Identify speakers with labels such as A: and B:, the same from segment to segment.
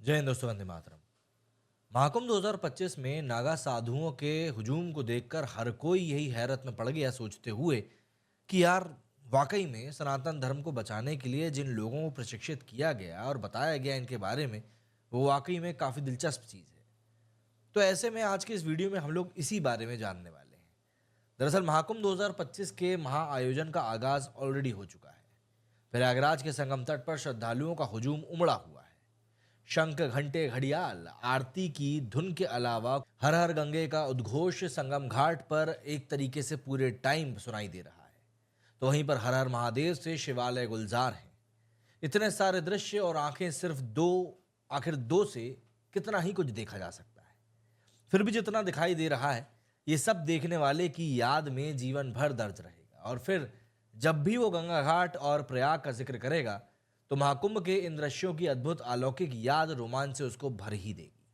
A: जय हिंद दोस्तों, वंदे मातरम। महाकुंभ 2025 में नागा साधुओं के हुजूम को देखकर हर कोई यही हैरत में पड़ गया, सोचते हुए कि यार वाकई में सनातन धर्म को बचाने के लिए जिन लोगों को प्रशिक्षित किया गया और बताया गया इनके बारे में, वो वाकई में काफ़ी दिलचस्प चीज़ है। तो ऐसे में आज के इस वीडियो में हम लोग इसी बारे में जानने वाले हैं। दरअसल महाकुंभ 2025 के महाआयोजन का आगाज ऑलरेडी हो चुका है। प्रयागराज के संगम तट पर श्रद्धालुओं का हुजूम उमड़ा हुआ है। शंख, घंटे, घड़ियाल, आरती की धुन के अलावा हर हर गंगे का उद्घोष संगम घाट पर एक तरीके से पूरे टाइम सुनाई दे रहा है। तो वहीं पर हर हर महादेव से शिवालय गुलजार हैं। इतने सारे दृश्य और आंखें सिर्फ आखिर दो से कितना ही कुछ देखा जा सकता है। फिर भी जितना दिखाई दे रहा है, ये सब देखने वाले की याद में जीवन भर दर्ज रहेगा। और फिर जब भी वो गंगा घाट और प्रयाग का जिक्र करेगा, तो महाकुंभ के इन दृश्यों की अद्भुत अलौकिक याद रोमांच से उसको भर ही देगी।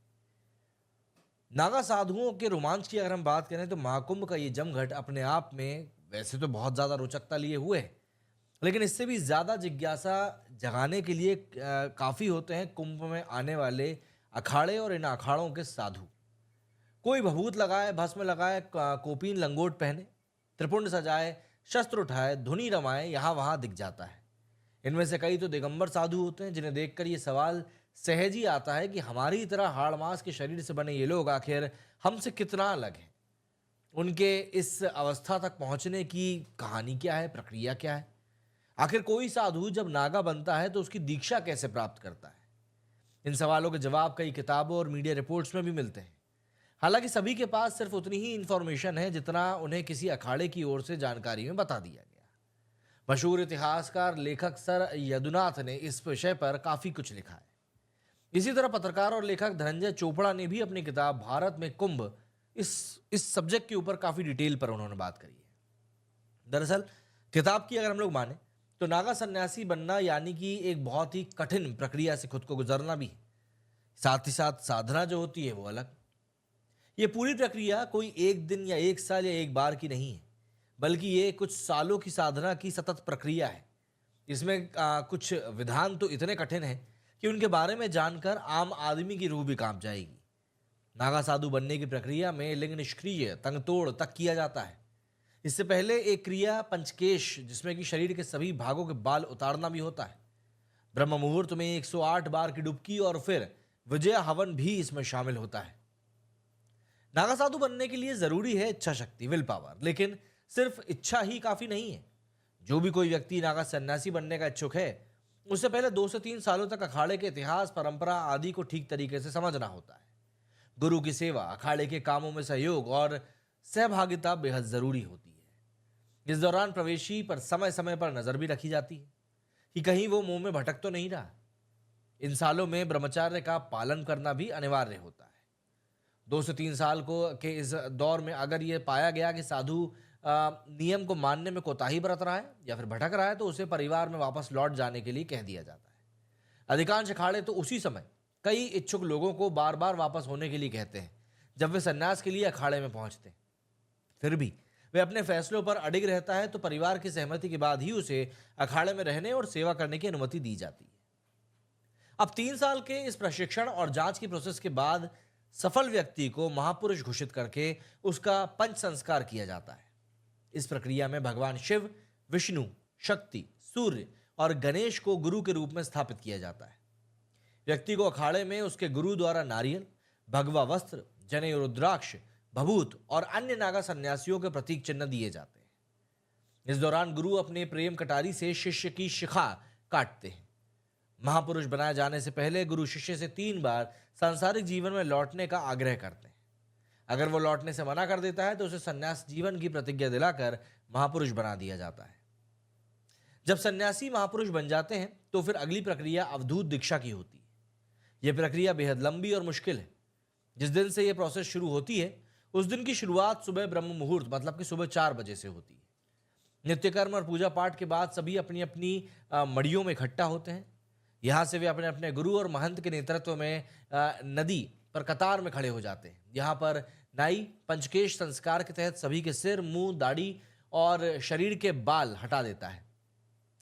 A: नागा साधुओं के रोमांच की अगर हम बात करें, तो महाकुंभ का ये जमघट अपने आप में वैसे तो बहुत ज्यादा रोचकता लिए हुए है, लेकिन इससे भी ज्यादा जिज्ञासा जगाने के लिए काफी होते हैं कुंभ में आने वाले अखाड़े और इन अखाड़ों के साधु। कोई भभूत लगाए, भस्म लगाए, कोपीन लंगोट पहने, त्रिपुंड सजाए, शस्त्र उठाए, धुनी रमाए, यहां वहां दिख जाता है। इनमें से कई तो दिगंबर साधु होते हैं, जिन्हें देखकर ये सवाल सहज ही आता है कि हमारी तरह हाड़ मांस के शरीर से बने ये लोग आखिर हमसे कितना अलग हैं। उनके इस अवस्था तक पहुंचने की कहानी क्या है, प्रक्रिया क्या है? आखिर कोई साधु जब नागा बनता है तो उसकी दीक्षा कैसे प्राप्त करता है? इन सवालों के जवाब कई किताबों और मीडिया रिपोर्ट्स में भी मिलते हैं। हालांकि सभी के पास सिर्फ उतनी ही इंफॉर्मेशन है जितना उन्हें किसी अखाड़े की ओर से जानकारी में बता दिया गया। मशहूर इतिहासकार लेखक सर यदुनाथ ने इस विषय पर काफी कुछ लिखा है। इसी तरह पत्रकार और लेखक धनंजय चोपड़ा ने भी अपनी किताब भारत में कुंभ इस सब्जेक्ट के ऊपर काफी डिटेल पर उन्होंने बात करी है। दरअसल किताब की अगर हम लोग माने, तो नागा सन्यासी बनना यानी कि एक बहुत ही कठिन प्रक्रिया से खुद को गुजरना भी है। साथ ही साथ साधना जो होती है वो अलग। ये पूरी प्रक्रिया कोई एक दिन या एक साल या एक बार की नहीं है, बल्कि ये कुछ सालों की साधना की सतत प्रक्रिया है। इसमें कुछ विधान तो इतने कठिन हैं कि उनके बारे में जानकर आम आदमी की रूह भी कांप जाएगी। नागा साधु बनने की प्रक्रिया में लिंग निष्क्रिय, तंगतोड़ तक किया जाता है। इससे पहले एक क्रिया पंचकेश, जिसमें कि शरीर के सभी भागों के बाल उतारना भी होता है। ब्रह्म मुहूर्त में 108 बार की डुबकी और फिर विजय हवन भी इसमें शामिल होता है। नागा साधु बनने के लिए जरूरी है इच्छा शक्ति, विल पावर, लेकिन सिर्फ इच्छा ही काफी नहीं है। जो भी कोई व्यक्ति नागा सन्यासी बनने का इच्छुक है, उससे पहले 2 से 3 सालों तक अखाड़े के इतिहास, परंपरा आदि को ठीक तरीके से समझना होता है। गुरु की सेवा, अखाड़े के कामों में सहयोग और सहभागिता बेहद जरूरी होती है। इस दौरान प्रवेशी पर समय समय पर नजर भी रखी जाती है कि कहीं वो मुंह में भटक तो नहीं रहा। इन सालों में ब्रह्मचर्य का पालन करना भी अनिवार्य होता है। 2 से 3 साल के इस दौर में अगर ये पाया गया कि साधु नियम को मानने में कोताही बरत रहा है या फिर भटक रहा है, तो उसे परिवार में वापस लौट जाने के लिए कह दिया जाता है। अधिकांश अखाड़े तो उसी समय कई इच्छुक लोगों को बार बार वापस होने के लिए कहते हैं जब वे सन्यास के लिए अखाड़े में पहुंचते हैं। फिर भी वे अपने फैसलों पर अडिग रहता है, तो परिवार की सहमति के बाद ही उसे अखाड़े में रहने और सेवा करने की अनुमति दी जाती है। अब 3 साल के इस प्रशिक्षण और जांच की प्रोसेस के बाद सफल व्यक्ति को महापुरुष घोषित करके उसका पंच संस्कार किया जाता है। इस प्रक्रिया में भगवान शिव, विष्णु, शक्ति, सूर्य और गणेश को गुरु के रूप में स्थापित किया जाता है। व्यक्ति को अखाड़े में उसके गुरु द्वारा नारियल, भगवा वस्त्र, जनेऊ, रुद्राक्ष, भभूत और अन्य नागा सन्यासियों के प्रतीक चिन्ह दिए जाते हैं। इस दौरान गुरु अपने प्रेम कटारी से शिष्य की शिखा काटते हैं। महापुरुष बनाए जाने से पहले गुरु शिष्य से 3 बार सांसारिक जीवन में लौटने का आग्रह करते हैं। अगर वो लौटने से मना कर देता है, तो उसे सन्यास जीवन की प्रतिज्ञा दिलाकर महापुरुष बना दिया जाता है। जब सन्यासी महापुरुष बन जाते हैं, तो फिर अगली प्रक्रिया अवधूत दीक्षा की होती है। यह प्रक्रिया बेहद लंबी और मुश्किल है। जिस दिन से यह प्रोसेस शुरू होती है, उस दिन की शुरुआत सुबह ब्रह्म मुहूर्त मतलब कि सुबह 4 बजे से होती है। नित्यकर्म और पूजा पाठ के बाद सभी अपनी अपनी मड़ियों में इकट्ठा होते हैं। यहाँ से वे अपने अपने गुरु और महंत के नेतृत्व में नदी पर कतार में खड़े हो जाते हैं। यहाँ पर नाई पंचकेश संस्कार के तहत सभी के सिर, मुंह, दाढ़ी और शरीर के बाल हटा देता है।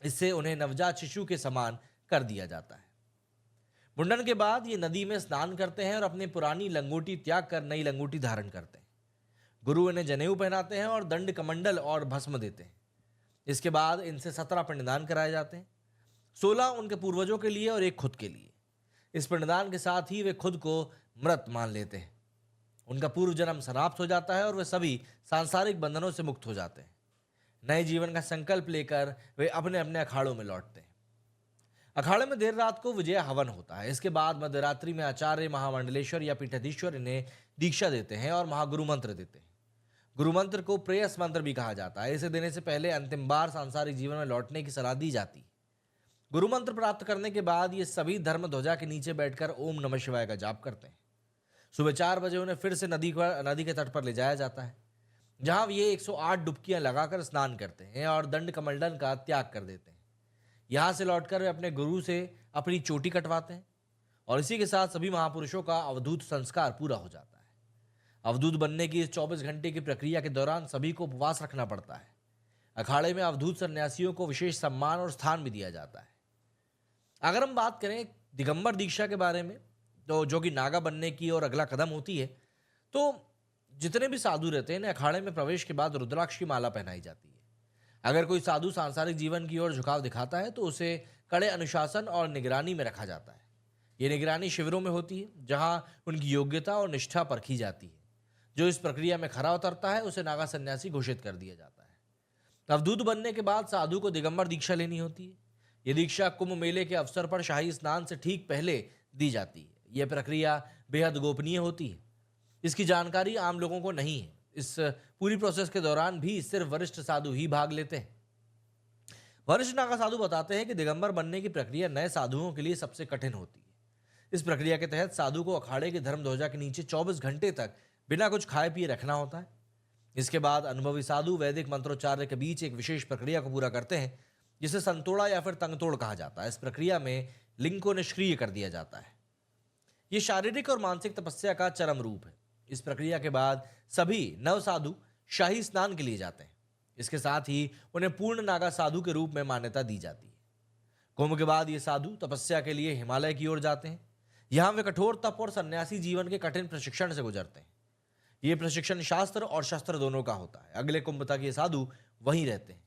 A: इससे उन्हें नवजात शिशु के समान कर दिया जाता है। मुंडन के बाद ये नदी में स्नान करते हैं और अपनी पुरानी लंगोटी त्याग कर नई लंगोटी धारण करते हैं। गुरु इन्हें जनेऊ पहनाते हैं और दंड कमंडल और भस्म देते हैं। इसके बाद इनसे 17 पिंडदान कराए जाते हैं, 16 उनके पूर्वजों के लिए और एक खुद के लिए। इस पिंडदान के साथ ही वे खुद को मृत मान लेते हैं। उनका पूर्व जन्म समाप्त हो जाता है और वे सभी सांसारिक बंधनों से मुक्त हो जाते हैं। नए जीवन का संकल्प लेकर वे अपने अपने अखाड़ों में लौटते हैं। अखाड़े में देर रात को विजय हवन होता है। इसके बाद मध्यरात्रि में आचार्य महामंडलेश्वर या पीठाधीश्वर इन्हें दीक्षा देते हैं और महागुरु मंत्र देते हैं। गुरु मंत्र को प्रेयस मंत्र भी कहा जाता है। इसे देने से पहले अंतिम बार सांसारिक जीवन में लौटने की सलाह दी जाती है। गुरु मंत्र प्राप्त करने के बाद ये सभी धर्म ध्वजा के नीचे बैठकर ओम नमः शिवाय का जाप करते हैं। सुबह 4 बजे उन्हें फिर से नदी के तट पर ले जाया जाता है, जहां ये 108 डुबकियां लगाकर स्नान करते हैं और दंड कमंडल का त्याग कर देते हैं। यहां से लौटकर वे अपने गुरु से अपनी चोटी कटवाते हैं और इसी के साथ सभी महापुरुषों का अवधूत संस्कार पूरा हो जाता है। अवधूत बनने की इस 24 घंटे की प्रक्रिया के दौरान सभी को उपवास रखना पड़ता है। अखाड़े में अवधूत सन्यासियों को विशेष सम्मान और स्थान भी दिया जाता है। अगर हम बात करें दिगंबर दीक्षा के बारे में, तो जो कि नागा बनने की और अगला कदम होती है, तो जितने भी साधु रहते हैं, इन्हें अखाड़े में प्रवेश के बाद रुद्राक्ष की माला पहनाई जाती है। अगर कोई साधु सांसारिक जीवन की ओर झुकाव दिखाता है तो उसे कड़े अनुशासन और निगरानी में रखा जाता है। ये निगरानी शिविरों में होती है, जहां उनकी योग्यता और निष्ठा परखी जाती है। जो इस प्रक्रिया में खरा उतरता है उसे नागा सन्यासी घोषित कर दिया जाता है। अवधूत बनने के बाद साधु को दिगंबर दीक्षा लेनी होती है। ये दीक्षा कुंभ मेले के अवसर पर शाही स्नान से ठीक पहले दी जाती है। यह प्रक्रिया बेहद गोपनीय होती है। इसकी जानकारी आम लोगों को नहीं है। इस पूरी प्रोसेस के दौरान भी सिर्फ वरिष्ठ साधु ही भाग लेते हैं। वरिष्ठ नागा साधु बताते हैं कि दिगंबर बनने की प्रक्रिया नए साधुओं के लिए सबसे कठिन होती है। इस प्रक्रिया के तहत साधु को अखाड़े के धर्म ध्वजा के नीचे 24 घंटे तक बिना कुछ खाए पिए रखना होता है। इसके बाद अनुभवी साधु वैदिक मंत्रोच्चार्य के बीच एक विशेष प्रक्रिया को पूरा करते हैं, जिसे संतोड़ा या फिर तंगतोड़ कहा जाता है। इस प्रक्रिया में लिंग को निष्क्रिय कर दिया जाता है। यह शारीरिक और मानसिक तपस्या का चरम रूप है। इस प्रक्रिया के बाद सभी नव साधु शाही स्नान के लिए जाते हैं। इसके साथ ही उन्हें पूर्ण नागा साधु के रूप में मान्यता दी जाती है। कुंभ के बाद ये साधु तपस्या के लिए हिमालय की ओर जाते हैं। यहां वे कठोर तप और सन्यासी जीवन के कठिन प्रशिक्षण से गुजरते हैं। ये प्रशिक्षण शास्त्र और शस्त्र दोनों का होता है। अगले कुंभ तक ये साधु वहीं रहते हैं।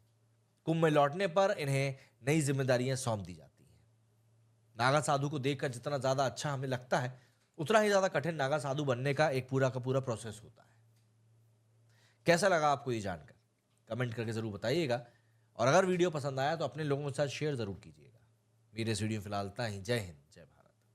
A: कुंभ में लौटने पर इन्हें नई जिम्मेदारियां सौंप दी जाती हैं। नागा साधु को देखकर जितना ज्यादा अच्छा हमें लगता है, उतना ही ज्यादा कठिन नागा साधु बनने का एक पूरा का पूरा प्रोसेस होता है। कैसा लगा आपको ये जानकर? कमेंट करके जरूर बताइएगा। और अगर वीडियो पसंद आया तो अपने लोगों के साथ शेयर जरूर कीजिएगा। मेरे इस वीडियो फिलहाल इतना ही। जय हिंद।